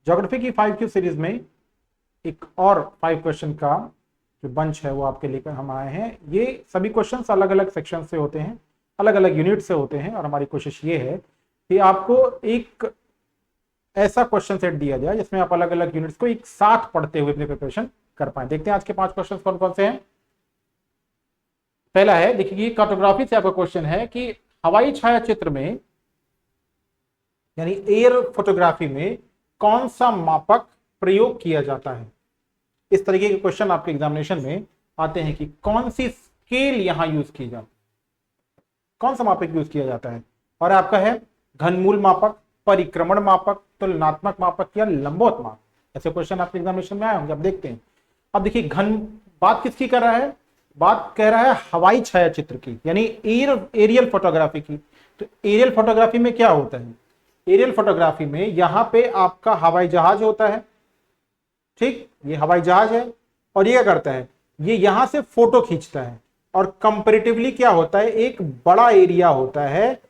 Geography की 5Q series में एक और 5 क्वेश्चन का जो बंच है वो आपके लेकर हम आए हैं। ये सभी क्वेश्चंस अलग अलग सेक्शन से होते हैं, अलग अलग यूनिट से होते हैं, और हमारी कोशिश ये है कि आपको एक ऐसा क्वेश्चन सेट दिया जाए जिसमें आप अलग अलग यूनिट्स को एक साथ पढ़ते हुए अपनी प्रिपरेशन कर पाए। देखते हैं आज के 5 क्वेश्चन कौन कौन से हैं। पहला है, देखिए कार्टोग्राफी से आपका क्वेश्चन है कि हवाई छायाचित्र में यानी एयर फोटोग्राफी में कौन सा मापक प्रयोग किया जाता है। इस तरीके के क्वेश्चन आपके एग्जामिनेशन में आते हैं कि कौन सी स्केल यहां यूज की जाती है, कौन सा मापक यूज किया जाता है। और आपका है घनमूल मापक, परिक्रमण मापक, तुलनात्मक मापक या लंबवत मापक। ऐसे क्वेश्चन आपके एग्जामिनेशन में आए होंगे। अब देखते हैं। अब देखिए बात किसकी कर रहा है, बात कह रहा है हवाई छायाचित्र की, यानी एरियल फोटोग्राफी की। तो एरियल फोटोग्राफी में क्या होता है, एरियल फोटोग्राफी में यहां पे आपका हवाई जहाज होता है, ठीक, ये हवाई जहाज है, और ये क्या करता है, ये यहां से फोटो खींचता है। और कंपैरेटिवली क्या होता है, एक बड़ा एरिया होता है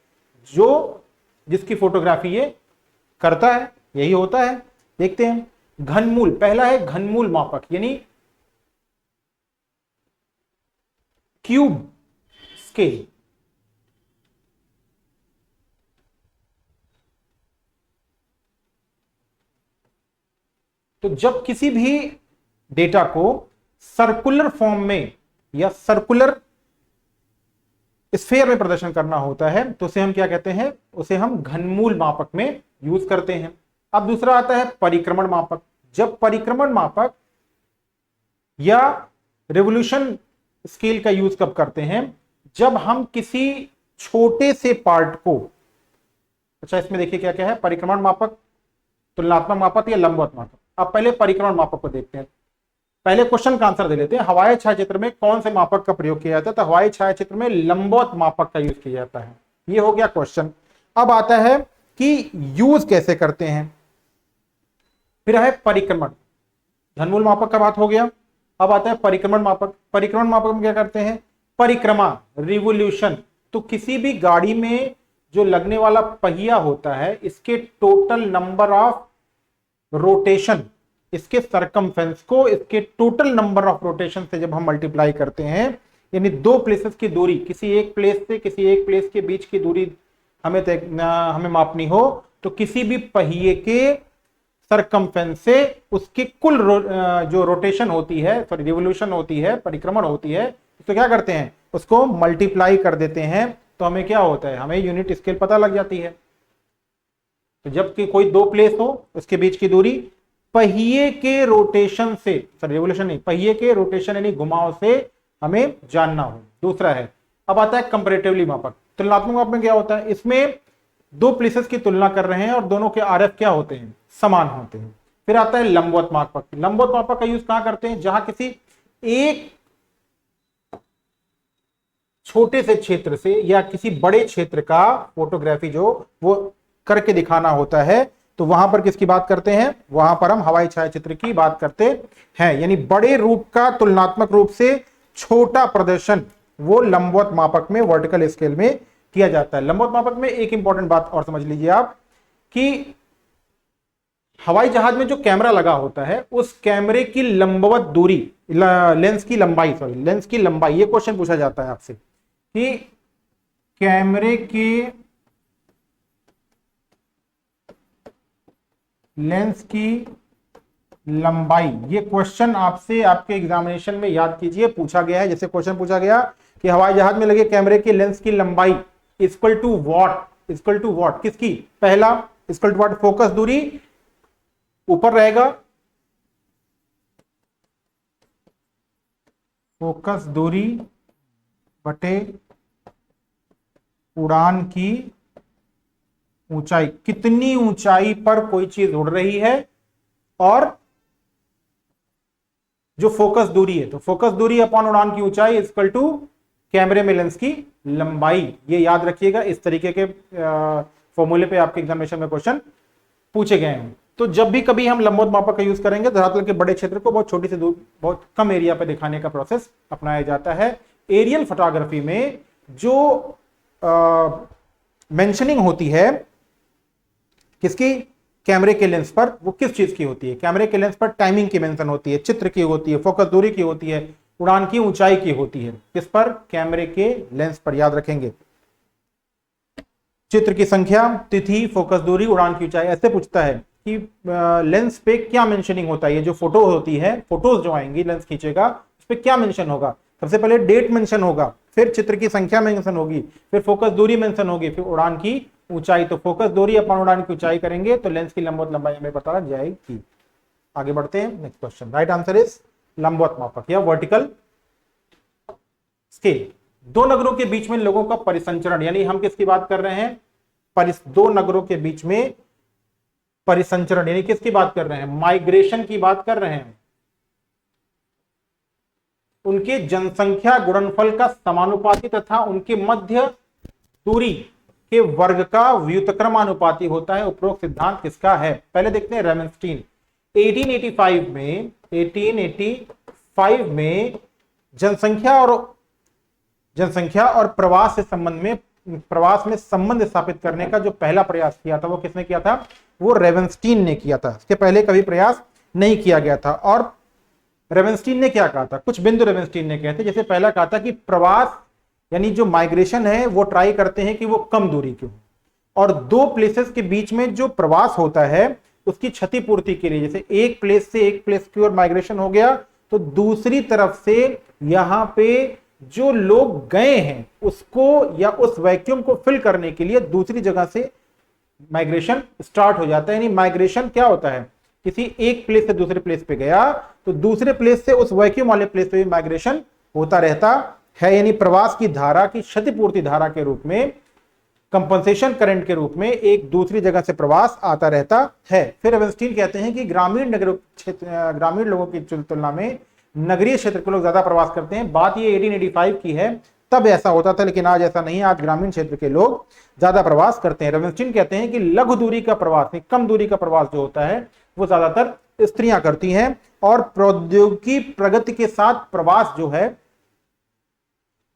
जो जिसकी फोटोग्राफी ये करता है, यही होता है। देखते हैं घनमूल, पहला है घनमूल मापक यानी क्यूब स्केल। तो जब किसी भी डेटा को सर्कुलर फॉर्म में या सर्कुलर स्फीयर में प्रदर्शन करना होता है तो उसे हम क्या कहते हैं, उसे हम घनमूल मापक में यूज करते हैं। अब दूसरा आता है परिक्रमण मापक। जब परिक्रमण मापक या रेवोल्यूशन स्केल का यूज कब करते हैं, जब हम किसी छोटे से पार्ट को, अच्छा इसमें देखिए क्या क्या है, परिक्रमण मापक, तुलनात्मक मापक या लंबवत मापक। अब पहले परिक्रमण मापक को देखते हैं। पहले क्वेश्चन का आंसर दे लेते हैं। हवाई छायाचित्र में कौन से मापक का प्रयोग किया जाता है, तो हवाई छायाचित्र में लंबवत मापक का यूज किया जाता है। ये हो गया क्वेश्चन। अब आता है कि यूज कैसे करते हैं। फिर है परिक्रमण, घनमूल मापक का बात हो गया। अब आता है परिक्रमण मापक। परिक्रमण मापक में क्या करते हैं, परिक्रमा, रिवोल्यूशन। तो किसी भी गाड़ी में जो लगने वाला पहिया होता है, इसके टोटल नंबर ऑफ रोटेशन, इसके सरकमफेरेंस को इसके टोटल नंबर ऑफ रोटेशन से जब हम मल्टीप्लाई करते हैं, यानी दो प्लेसेस की दूरी, किसी एक प्लेस से किसी एक प्लेस के बीच की दूरी हमें मापनी हो, तो किसी भी पहिए के सरकमफेरेंस से उसकी कुल जो रोटेशन होती है, सॉरी रिवोल्यूशन होती है, परिक्रमण होती है, तो क्या करते हैं, उसको मल्टीप्लाई कर देते हैं। तो हमें क्या होता है, हमें यूनिट स्केल पता लग जाती है। तो जब कोई दो प्लेस हो, उसके बीच की दूरी पहिए के रोटेशन से, सॉरी रिवोल्यूशन नहीं, पहिए के रोटेशन यानी घुमाव से हमें जानना हो। दूसरा है, अब आता है कंपैरेटिवली मापक। तुलनात्मक मापक में क्या होता है, इसमें दो प्लेसेस की तुलना कर रहे हैं और दोनों के आरएफ क्या होते हैं, समान होते हैं। फिर आता है लंबवत मापक। लंबवत मापक का यूज कहां करते हैं, जहां किसी एक छोटे से क्षेत्र से या किसी बड़े क्षेत्र का फोटोग्राफी जो वो करके दिखाना होता है, तो वहां पर किसकी बात करते हैं, वहां पर हम हवाई छायाचित्र की बात करते हैं। यानी बड़े रूप का तुलनात्मक रूप से छोटा प्रदर्शन वो लंबवत मापक में, वर्टिकल स्केल में किया जाता है। लंबवत मापक में एक इंपॉर्टेंट बात और समझ लीजिए आप कि हवाई जहाज में जो कैमरा लगा होता है, उस कैमरे की लंबवत दूरी, लेंस की लंबाई, सॉरी लेंस की लंबाई, ये क्वेश्चन पूछा जाता है आपसे कि कैमरे के लेंस की लंबाई, ये क्वेश्चन आपसे आपके एग्जामिनेशन में याद कीजिए पूछा गया है। जैसे क्वेश्चन पूछा गया कि हवाई जहाज में लगे कैमरे के लेंस की लंबाई equal to what, equal to what किसकी, पहला इक्वल टू वॉट फोकस दूरी ऊपर रहेगा, फोकस दूरी बटे उड़ान की ऊंचाई, कितनी ऊंचाई पर कोई चीज उड़ रही है, और जो फोकस दूरी है, तो फोकस दूरी अपॉन उड़ान की ऊंचाई इक्वल टू कैमरे में लेंस की लंबाई। ये याद रखिएगा, इस तरीके के फॉर्मूले पे आपके एग्जामिनेशन में क्वेश्चन पूछे गए हैं। तो जब भी कभी हम लंबवत मापक का यूज करेंगे, धरातल के बड़े क्षेत्र को बहुत छोटी से दूर, बहुत कम एरिया पे दिखाने का प्रोसेस अपनाया जाता है। एरियल फोटोग्राफी में जो मेंशनिंग होती है किसकी, कैमरे के लेंस पर वो किस चीज की होती है? कैमरे के लेंस पर टाइमिंग की मेंशन होती है, चित्र की होती है, फोकस दूरी की होती है, उड़ान की ऊंचाई की होती है। किस पर? कैमरे के लेंस पर, याद रखेंगे। चित्र की संख्या, तिथि, फोकस दूरी, उड़ान की ऊंचाई। ऐसे पूछता है कि लेंस पे क्या मेंशनिंग होता है। ये जो फोटो होती है, फोटोज जो आएंगी, लेंस खींचेगा, उस पर क्या मेंशन होगा? सबसे पहले डेट मेंशन होगा, फिर चित्र की संख्या मेंशन होगी, फिर फोकस दूरी मेंशन होगी, फिर उड़ान की ऊंचाई। तो फोकस दूरी अपन उड़ान की ऊंचाई करेंगे तो लेंस की लंबवत लंबाई हमें पता जाएगी। आगे बढ़ते हैं, next question. Right answer is लंबवत मापक या वर्टिकल स्केल। दो नगरों के बीच में लोगों का परिसंचरण, यानी हम किसकी बात कर रहे हैं? दो नगरों के बीच में परिसंचरण, यानी किसकी बात कर रहे हैं? माइग्रेशन की बात कर रहे हैं। उनके जनसंख्या गुणनफल का समानुपाती तथा उनके मध्य दूरी के वर्ग का व्युत्क्रमानुपाती होता है। उपरोक्त सिद्धांत किसका है? पहले देखते हैं रेमेंस्टीन। 1885 में जनसंख्या और प्रवास से प्रवास में संबंध स्थापित करने का जो पहला प्रयास किया था वो किसने किया था? वो रेवेंस्टीन ने किया था। इसके पहले कभी प्रयास नहीं किया गया था। और रेवेंस्टीन ने क्या कहा था? कुछ बिंदु रेवेंस्टीन ने कहे थे। जैसे पहला कहा था कि प्रवास यानी जो माइग्रेशन है वो ट्राई करते हैं कि वो कम दूरी की हो, और दो प्लेसेस के बीच में जो प्रवास होता है उसकी क्षतिपूर्ति के लिए, जैसे एक प्लेस से एक प्लेस की ओर माइग्रेशन हो गया तो दूसरी तरफ से यहां पे जो लोग गए हैं उसको या उस वैक्यूम को फिल करने के लिए दूसरी जगह से माइग्रेशन स्टार्ट हो जाता है। यानी माइग्रेशन क्या होता है? किसी एक प्लेस से दूसरे प्लेस पे गया तो दूसरे प्लेस से उस वैक्यूम वाले प्लेस पे भी माइग्रेशन होता रहता है। यानी प्रवास की धारा की क्षतिपूर्ति धारा के रूप में, कंपनसेशन करंट के रूप में एक दूसरी जगह से प्रवास आता रहता है। फिर रेवेंस्टीन कहते हैं कि ग्रामीण लोगों की तुलना में नगरीय क्षेत्र के लोग ज्यादा प्रवास करते हैं। बात ये 1885 की है, तब ऐसा होता था, लेकिन आज ऐसा नहीं है। आज ग्रामीण क्षेत्र के लोग ज्यादा प्रवास करते हैं। रेवेंस्टीन कहते हैं कि लघु दूरी का प्रवास, कम दूरी का प्रवास जो होता है वो ज्यादातर स्त्रियां करती हैं। और प्रौद्योगिकी प्रगति के साथ प्रवास जो है,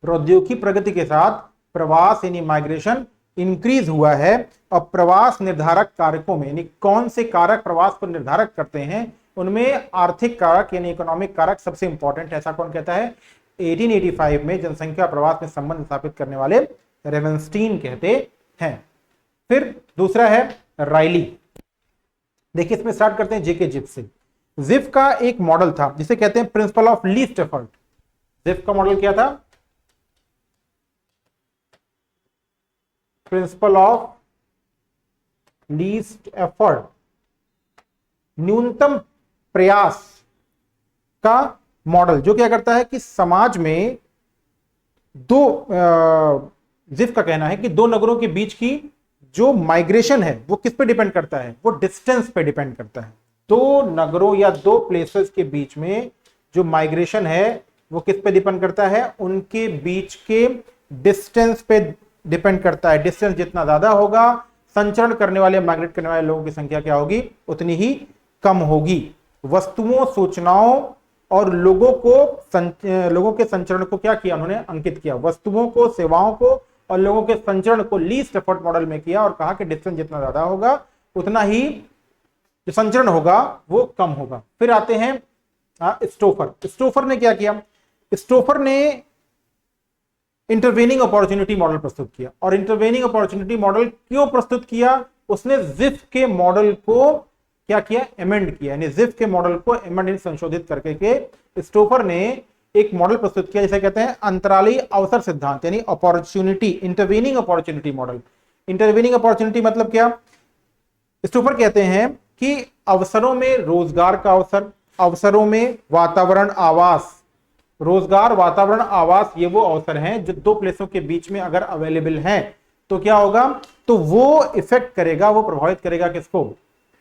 प्रौद्योगिकी प्रगति के साथ प्रवास यानी माइग्रेशन इंक्रीज हुआ है। और प्रवास निर्धारक कारकों में, यानी कौन से कारक प्रवास को निर्धारक करते हैं, उनमें आर्थिक कारक यानी इकोनॉमिक कारक सबसे इंपॉर्टेंट है। ऐसा कौन कहता है? 1885 में जनसंख्या प्रवास में संबंध स्थापित करने वाले रेवेंस्टीन कहते हैं। फिर दूसरा है रायली। देखिए इसमें स्टार्ट करते हैं जेके जिफ से। जिफ का एक मॉडल था जिसे कहते हैं principle of least effort. GIF का मॉडल क्या था? प्रिंसिपल ऑफ लीस्ट एफर्ट, न्यूनतम प्रयास का मॉडल, जो क्या करता है कि समाज में जिफ का कहना है कि दो नगरों के बीच की जो माइग्रेशन है वो किस पे डिपेंड करता है? वो डिस्टेंस पे डिपेंड करता है। दो नगरों या दो प्लेसेस के बीच में जो माइग्रेशन है वो किस पे डिपेंड करता है? उनके बीच के डिस्टेंस पे डिपेंड करता है। डिस्टेंस जितना ज्यादा होगा, संचरण करने वाले, माइग्रेट करने वाले लोगों की संख्या क्या होगी? उतनी ही कम होगी। वस्तुओं, सूचनाओं और लोगों के संचरण को क्या किया उन्होंने? अंकित किया। वस्तुओं को, सेवाओं को और लोगों के संचरण को लीस्ट एफर्ट मॉडल में किया और कहा कि डिस्टेंस जितना ज्यादा होगा उतना ही जो संचरण होगा वो कम होगा। फिर आते हैं स्टोफर। स्टोफर ने क्या किया? स्टोफर ने इंटरवेनिंग अपॉर्चुनिटी मॉडल प्रस्तुत किया। और इंटरवेनिंग अपॉर्चुनिटी मॉडल क्यों प्रस्तुत किया? उसने जिफ के मॉडल को क्या किया? एमेंड किया। यानी जिफ के मॉडल को एमेंड, संशोधित करके के स्टोफर ने एक मॉडल प्रस्तुत किया जिसे कहते हैं अंतरालीय अवसर सिद्धांत, यानी opportunity, intervening opportunity model. Intervening opportunity मतलब क्या? स्टोफर कहते हैं कि अवसरों में रोजगार का अवसर, अवसरों में वातावरण, आवास, रोजगार, वातावरण, आवास, ये वो अवसर हैं जो दो प्लेसों के बीच में अगर अवेलेबल हैं तो क्या होगा? तो वो इफेक्ट करेगा, वो प्रभावित करेगा किसको?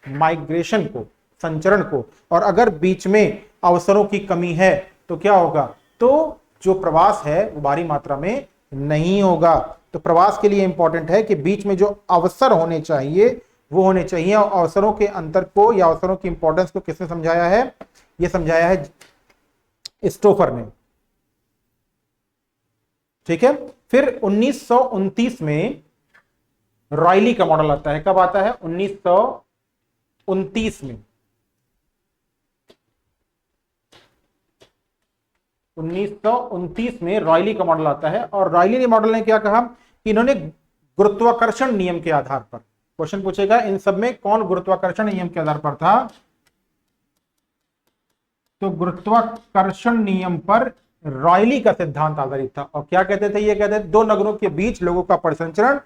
माइग्रेशन को, संचरण को। और अगर बीच में अवसरों की कमी है तो क्या होगा? तो जो प्रवास है वो भारी मात्रा में नहीं होगा। तो प्रवास के लिए इंपॉर्टेंट है कि बीच में जो अवसर होने चाहिए वो होने चाहिए। और अवसरों के अंतर को या अवसरों की इंपॉर्टेंस को किसने समझाया है? ये समझाया है स्टोफर ने। ठीक है। फिर 1929 में रायली का मॉडल आता है। कब आता है? 1929 1929 में 1929 में रॉयली का मॉडल आता है, और रॉयली मॉडल ने क्या कहा कि इन्होंने गुरुत्वाकर्षण नियम के आधार पर, क्वेश्चन पूछेगा इन सब में कौन गुरुत्वाकर्षण नियम के आधार पर था, तो गुरुत्वाकर्षण नियम पर रॉयली का सिद्धांत आधारित था। और क्या कहते थे, ये कहते थे दो नगरों के बीच लोगों का परिसंचरण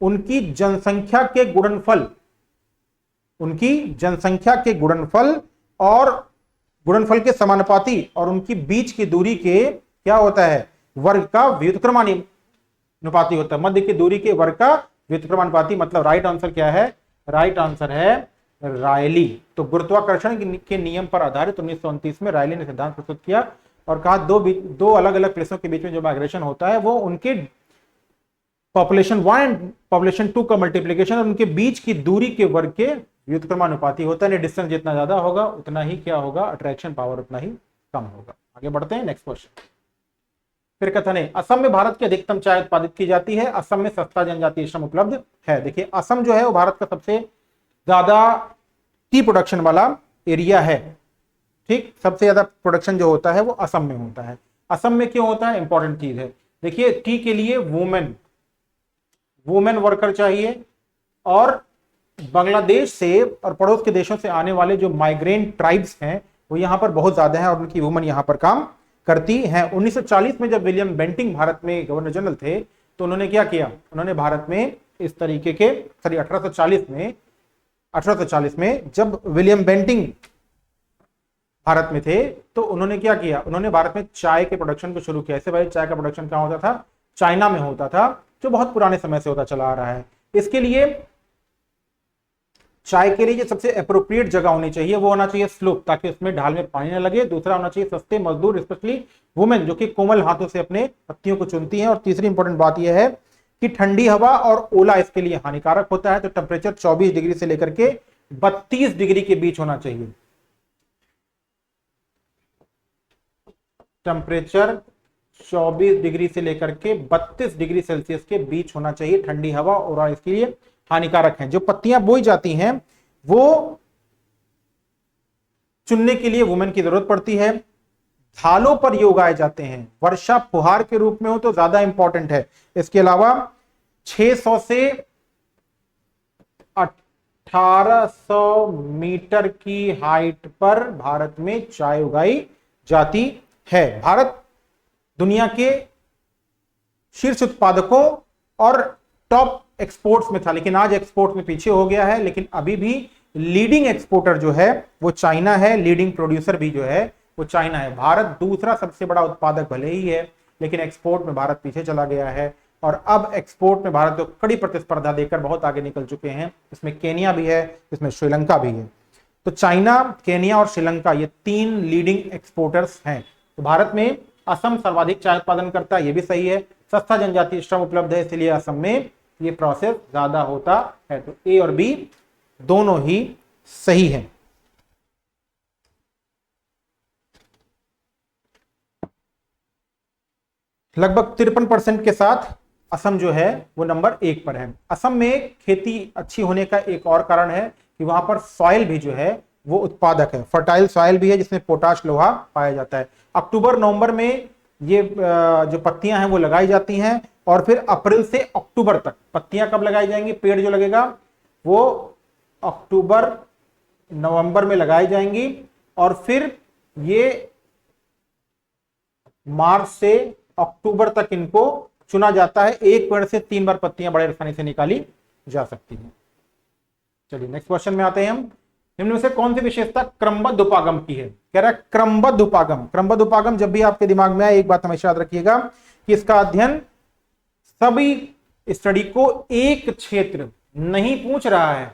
उनकी जनसंख्या के गुणनफल, उनकी जनसंख्या के गुणनफल और गुणनफल के समानुपाती और उनकी बीच की दूरी के क्या होता है, वर्ग का व्युत्क्रमानुपाती होता है। मध्य की दूरी के वर्ग का व्युत्क्रमानुपाती, मतलब राइट आंसर क्या है, राइट आंसर है रायली। तो गुरुत्वाकर्षण के नियम पर आधारित 1929 में रायली ने सिद्धांत प्रस्तुत किया और कहा दो अलग अलग प्लेसों के बीच में जो माइग्रेशन होता है वो उनके पॉपुलेशन 1 एंड पॉपुलेशन 2 का मल्टीप्लीकेशन और उनके बीच की दूरी के वर्ग के व्युत्क्रमानुपाती होता है। डिस्टेंस जितना ज्यादा होगा उतना ही क्या होगा, अट्रैक्शन पावर उतना ही कम होगा। आगे बढ़ते हैं, नेक्स्ट क्वेश्चन। फिर कथन है, असम में भारत की अधिकतम चाय उत्पादित की जाती है, असम में सस्ता जनजातीय श्रम उपलब्ध है। देखिए असम जो है वो भारत का सबसे ज्यादा टी प्रोडक्शन वाला एरिया है, ठीक, सबसे ज्यादा प्रोडक्शन जो होता है वो असम में होता है। असम में क्यों होता है, इंपॉर्टेंट चीज है। देखिए टी के लिए वुमेन वर्कर चाहिए, और बांग्लादेश से और पड़ोस के देशों से आने वाले जो माइग्रेंट ट्राइब्स हैं वो यहां पर बहुत ज्यादा है और उनकी वुमेन यहां पर काम करती हैं। 1940 में जब विलियम बेंटिंग भारत में गवर्नर जनरल थे तो उन्होंने क्या किया, उन्होंने भारत में इस तरीके के 1840 में जब विलियम बेंटिंग भारत में थे तो उन्होंने क्या किया, उन्होंने भारत में चाय के प्रोडक्शन को शुरू किया। इससे पहले चाय का प्रोडक्शन कहां होता था, चाइना में होता था, जो बहुत पुराने समय से होता चला आ रहा है। इसके लिए चाय के लिए जो सबसे अप्रोप्रिएट जगह होनी चाहिए वो होना चाहिए स्लोप, ताकि उसमें ढाल में पानी न लगे। दूसरा होना चाहिए सस्ते मजदूर, स्पेशली वुमेन जो कि कोमल हाथों से अपने पत्तियों को चुनती हैं। और तीसरी इंपॉर्टेंट बात यह है कि ठंडी हवा और ओला इसके लिए हानिकारक होता है। तो टेम्परेचर 24 डिग्री से लेकर के 32 डिग्री के बीच होना चाहिए। टेम्परेचर 24 डिग्री से लेकर के 32 डिग्री सेल्सियस के बीच होना चाहिए। ठंडी हवा और इसके लिए हानिकारक है। जो पत्तियां बोई जाती हैं वो चुनने के लिए वुमेन की जरूरत पड़ती है। ढालों पर ये उगाए जाते हैं, वर्षा फुहार के रूप में हो तो ज्यादा इंपॉर्टेंट है। इसके अलावा 600 से 1800 मीटर की हाइट पर भारत में चाय उगाई जाती है। भारत दुनिया के शीर्ष उत्पादकों और टॉप एक्सपोर्ट्स में था, लेकिन आज एक्सपोर्ट में पीछे हो गया है। लेकिन अभी भी लीडिंग एक्सपोर्टर जो है वो चाइना है, लीडिंग प्रोड्यूसर भी जो है वो चाइना है। भारत दूसरा सबसे बड़ा उत्पादक भले ही है, लेकिन एक्सपोर्ट में भारत पीछे चला गया है और अब एक्सपोर्ट में भारत को कड़ी प्रतिस्पर्धा देकर बहुत आगे निकल चुके हैं। इसमें केनिया भी है, इसमें श्रीलंका भी है। तो चाइना, केनिया और श्रीलंका ये 3 लीडिंग एक्सपोर्टर्स हैं। तो भारत में असम सर्वाधिक चाय उत्पादन करता है, ये भी सही है। सस्ता जनजातीय श्रम उपलब्ध है, इसलिए असम में ये प्रोसेस ज्यादा होता है। तो ए और बी दोनों ही सही है। लगभग 53% के साथ असम जो है वो नंबर 1 पर है। असम में खेती अच्छी होने का एक और कारण है कि वहां पर सॉइल भी जो है वो उत्पादक है, फर्टाइल सॉइल भी है जिसमें पोटाश लोहा पाया जाता है। अक्टूबर नवंबर में ये जो पत्तियां हैं वो लगाई जाती हैं और फिर अप्रैल से अक्टूबर तक पत्तियां कब लगाई जाएंगी, पेड़ जो लगेगा वो अक्टूबर नवंबर में लगाई जाएंगी और फिर ये मार्च से अक्टूबर तक इनको चुना जाता है। एक पेड़ से 3 बार पत्तियां बड़े आसानी से निकाली जा सकती हैं। चलिए नेक्स्ट क्वेश्चन में आते हैं हम। निम्न में से कौन सी विशेषता क्रमबद्ध उपागम की है? कह रहा है क्रमबद्ध उपागम। क्रमबद्ध उपागम जब भी आपके दिमाग में आए एक बात हमेशा याद रखिएगा कि इसका अध्ययन सभी स्टडी को एक क्षेत्र नहीं पूछ रहा है,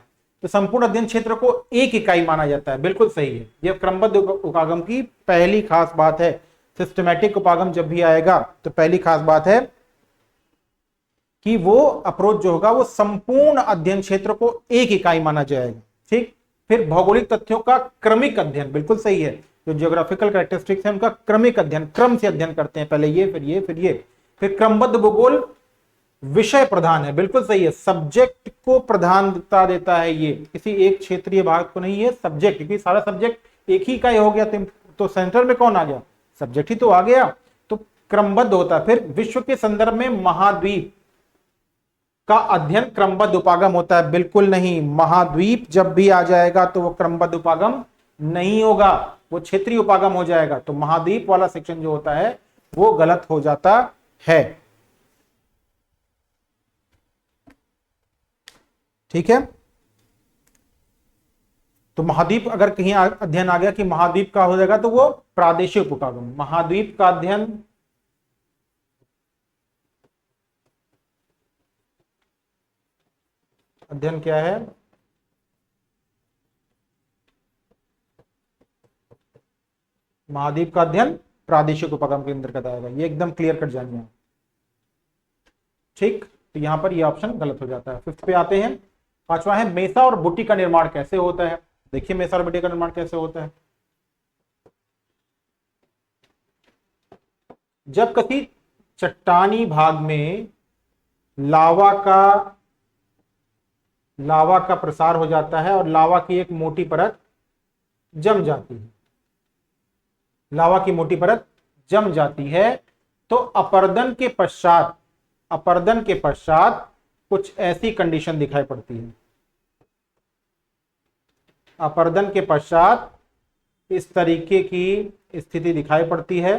तो संपूर्ण अध्ययन क्षेत्र को एक इकाई माना जाता है। बिल्कुल सही है, यह क्रमबद्ध उपागम की पहली खास बात है। सिस्टमैटिक उपागम जब भी आएगा तो पहली खास बात है कि वो अप्रोच जो होगा वो संपूर्ण अध्ययन क्षेत्र को एक इकाई माना जाएगा। ठीक, फिर भौगोलिक तथ्यों का क्रमिक अध्ययन, बिल्कुल सही है। जो जियोग्राफिकल कैरेक्टरिस्टिक्स है उनका क्रमिक अध्ययन, क्रम से अध्ययन करते हैं, पहले ये फिर ये फिर ये। फिर क्रमबद्ध भूगोल विषय प्रधान है, बिल्कुल सही है, सब्जेक्ट को प्रधानता देता है ये, किसी एक क्षेत्रीय भाग को नहीं है, सब्जेक्ट, क्योंकि सारा सब्जेक्ट एक ही का ही हो गया तो सेंटर में कौन आ गया, सब्जेक्ट ही तो आ गया, तो क्रमबद्ध होता है। फिर विश्व के संदर्भ में महाद्वीप का अध्ययन क्रमबद्ध उपागम होता है, बिल्कुल नहीं, महाद्वीप जब भी आ जाएगा तो वो क्रमबद्ध उपागम नहीं होगा, वो क्षेत्रीय उपागम हो जाएगा, तो महाद्वीप वाला सेक्शन जो होता है वो गलत हो जाता है। ठीक है, तो महाद्वीप अगर कहीं अध्ययन आ गया कि महाद्वीप का हो जाएगा तो वो प्रादेशिक उपागम, महाद्वीप का अध्ययन क्या है, महाद्वीप का अध्ययन प्रादेशिक उपागम के अंतर्गत आएगा, ये एकदम क्लियर कट जानिए। ठीक, तो यहां पर ये ऑप्शन गलत हो जाता है। फिफ्थ पे आते हैं, पांचवा है मेसा और बुट्टी का निर्माण कैसे होता है। देखिए मेसा और बुट्टी का निर्माण कैसे होता है, जब किसी चट्टानी भाग में लावा का प्रसार हो जाता है और लावा की एक मोटी परत जम जाती है, लावा की मोटी परत जम जाती है, तो अपरदन के पश्चात कुछ ऐसी कंडीशन दिखाई पड़ती है, अपरदन के पश्चात इस तरीके की स्थिति दिखाई पड़ती है,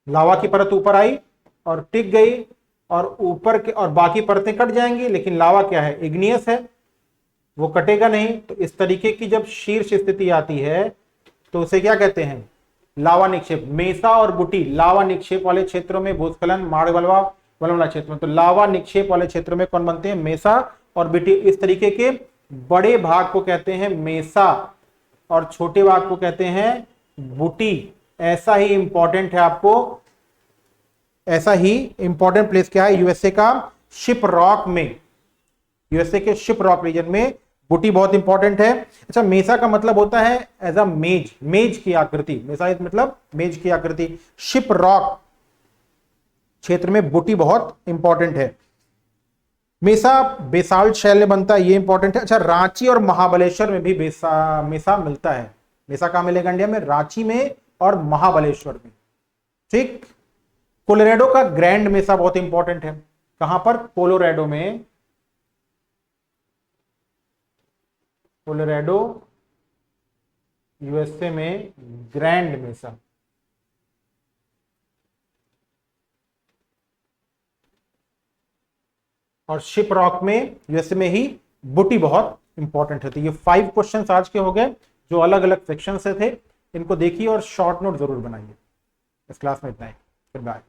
लावा की परत ऊपर आई और टिक गई और ऊपर के और बाकी परतें कट जाएंगी, लेकिन लावा क्या है, इग्नियस है, वो कटेगा नहीं, तो इस तरीके की जब शीर्ष स्थिति आती है तो उसे क्या कहते हैं, लावा निक्षेप। मेसा और बुटी लावा निक्षेप वाले क्षेत्रों में भूस्खलन माड़वलवा वाला क्षेत्र में, तो लावा निक्षेप वाले क्षेत्रों में कौन बनते हैं, मेसा और बुटी। इस तरीके के बड़े भाग को कहते हैं मेसा और छोटे भाग को कहते हैं बुटी। ऐसा ही इंपॉर्टेंट है आपको, ऐसा ही इंपॉर्टेंट प्लेस क्या है, यूएसए का शिप रॉक में, यूएसए के शिप रॉक रीजन में बुटी बहुत इंपॉर्टेंट है। अच्छा, मेसा का मतलब होता है एज अ मेज, मेज की आकृति, मेसा मतलब मेज की आकृति। शिप रॉक क्षेत्र में बुटी बहुत इंपॉर्टेंट है। मेसा बेसाल्ट शैल में बनता है, ये इंपॉर्टेंट है। अच्छा, रांची और महाबलेश्वर में भी मेसा मिलता है। मेसा कहां मिलेगा इंडिया में, रांची में और महाबलेश्वर में। ठीक, कोलोराडो का ग्रैंड मेसा बहुत इंपॉर्टेंट है, कहां पर, कोलोराडो में, कोलोराडो यूएसए में ग्रैंड मेसा। और शिप रॉक में यूएसए में ही बुटी बहुत इंपॉर्टेंट है। तो ये 5 क्वेश्चंस आज के हो गए जो अलग अलग सेक्शन से थे, इनको देखिए और शॉर्ट नोट जरूर बनाइए। इस क्लास में इतना ही, फिर बाय।